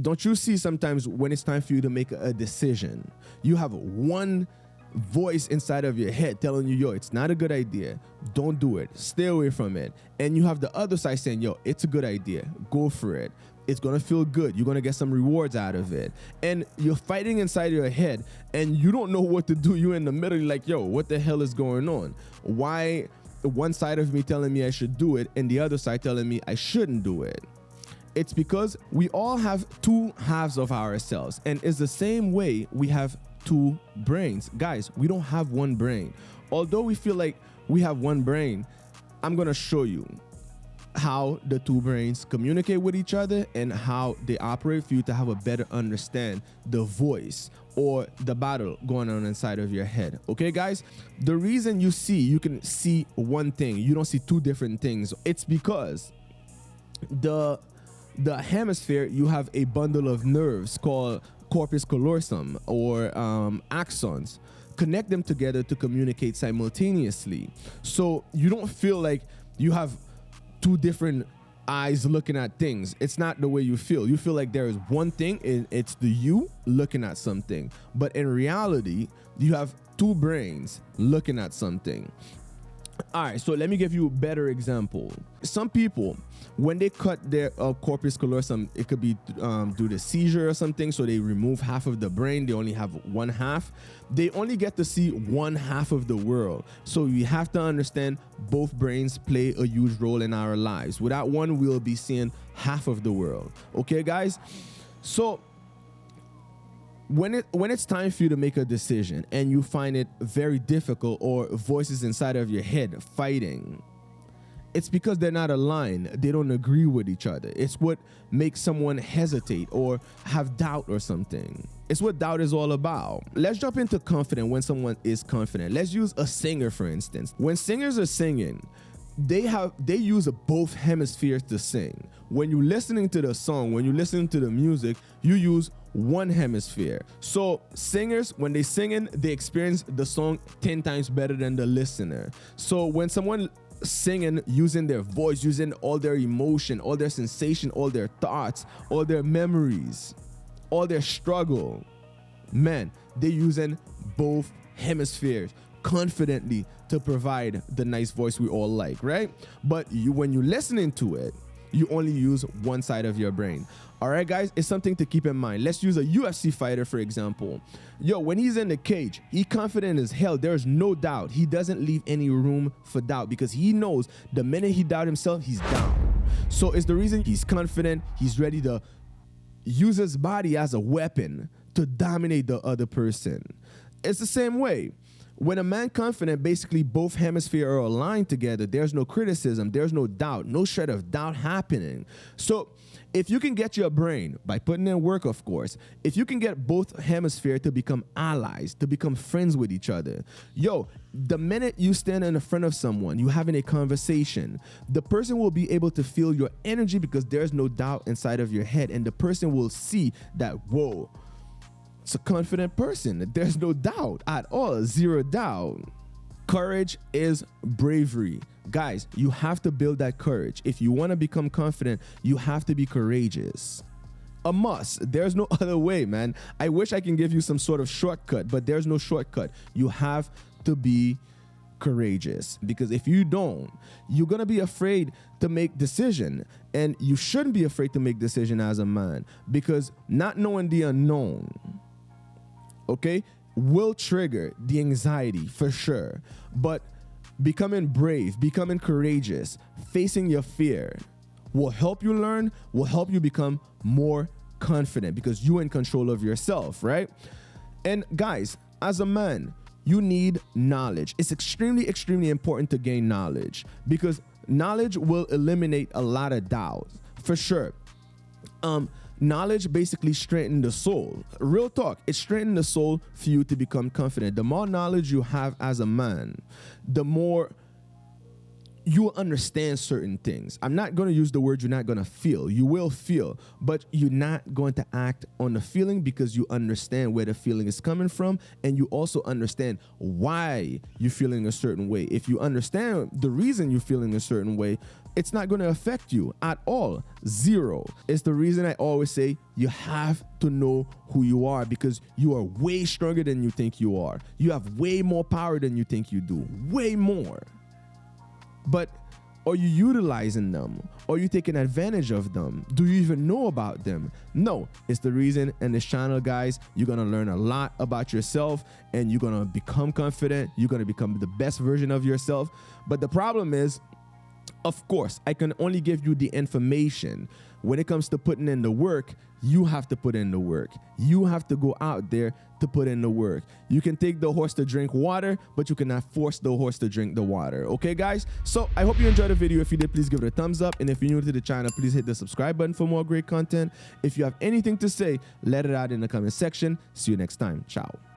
don't you see sometimes when it's time for you to make a decision, you have one voice inside of your head telling you, yo, it's not a good idea, don't do it, stay away from it, and you have the other side saying, yo, it's a good idea, go for it, it's gonna feel good, you're gonna get some rewards out of it, and you're fighting inside your head and you don't know what to do. You're in the middle, you're like, yo, what the hell is going on? Why one side of me telling me I should do it and the other side telling me I shouldn't do it? It's because we all have two halves of ourselves, and it's the same way we have two brains. Guys, we don't have one brain. Although we feel like we have one brain, I'm gonna show you how the two brains communicate with each other and how they operate for you to have a better understand the voice or the battle going on inside of your head. Okay, guys? The reason you can see one thing, you don't see two different things, it's because the hemisphere, you have a bundle of nerves called corpus callosum or axons. Connect them together to communicate simultaneously. So you don't feel like you have two different eyes looking at things. It's not the way you feel. You feel like there is one thing and it's the you looking at something. But in reality, you have two brains looking at something. All right, so let me give you a better example. Some people, when they cut their corpus callosum, it could be due to seizure or something, so they remove half of the brain, they only have one half. They only get to see one half of the world. So you have to understand both brains play a huge role in our lives. Without one, we'll be seeing half of the world. Okay, guys? So when it's time for you to make a decision and you find it very difficult, or voices inside of your head fighting, it's because they're not aligned. They don't agree with each other. It's what makes someone hesitate or have doubt or something. It's what doubt is all about. Let's jump into confident when someone is confident. Let's use a singer, for instance. When singers are singing, they use both hemispheres to sing. When you're listening to the song, when you're listening to the music, you use one hemisphere. So singers, when they singing, they experience the song 10 times better than the listener. So when someone singing, using their voice, using all their emotion, all their sensation, all their thoughts, all their memories, all their struggle, man, they're using both hemispheres confidently to provide the nice voice we all like, right? But when you're listening to it, you only use one side of your brain. All right, guys, it's something to keep in mind. Let's use a UFC fighter, for example. Yo, when he's in the cage, he's confident as hell. There's no doubt. He doesn't leave any room for doubt because he knows the minute he doubts himself, he's down. So it's the reason he's confident. He's ready to use his body as a weapon to dominate the other person. It's the same way. When a man confident, basically both hemispheres are aligned together. There's no criticism. There's no doubt. No shred of doubt happening. So if you can get your brain, by putting in work, of course, if you can get both hemispheres to become allies, to become friends with each other, yo, the minute you stand in front of someone, you having a conversation, the person will be able to feel your energy because there's no doubt inside of your head. And the person will see that, whoa, it's a confident person. There's no doubt at all. Zero doubt. Courage is bravery. Guys, you have to build that courage. If you want to become confident, you have to be courageous. A must. There's no other way, man. I wish I can give you some sort of shortcut, but there's no shortcut. You have to be courageous, because if you don't, you're gonna be afraid to make decision, and you shouldn't be afraid to make decision as a man, because not knowing the unknown, okay, will trigger the anxiety for sure. But becoming brave, becoming courageous, facing your fear will help you learn, will help you become more confident because you're in control of yourself, right? And guys, as a man, you need knowledge. It's extremely, extremely important to gain knowledge because knowledge will eliminate a lot of doubt, for sure. Knowledge basically strengthens the soul. Real talk, it strengthens the soul for you to become confident. The more knowledge you have as a man, the more you will understand certain things. I'm not going to use the word you're not going to feel. You will feel, but you're not going to act on the feeling because you understand where the feeling is coming from, and you also understand why you're feeling a certain way. If you understand the reason you're feeling a certain way, it's not going to affect you at all. Zero. It's the reason I always say you have to know who you are, because you are way stronger than you think you are. You have way more power than you think you do. Way more. But are you utilizing them? Are you taking advantage of them? Do you even know about them? No. It's the reason in this channel, guys, you're going to learn a lot about yourself and you're going to become confident. You're going to become the best version of yourself. But the problem is, of course, I can only give you the information. When it comes to putting in the work, you have to put in the work. You have to go out there to put in the work. You can take the horse to drink water, but you cannot force the horse to drink the water. Okay, guys? So I hope you enjoyed the video. If you did, please give it a thumbs up. And if you're new to the channel, please hit the subscribe button for more great content. If you have anything to say, let it out in the comment section. See you next time. Ciao.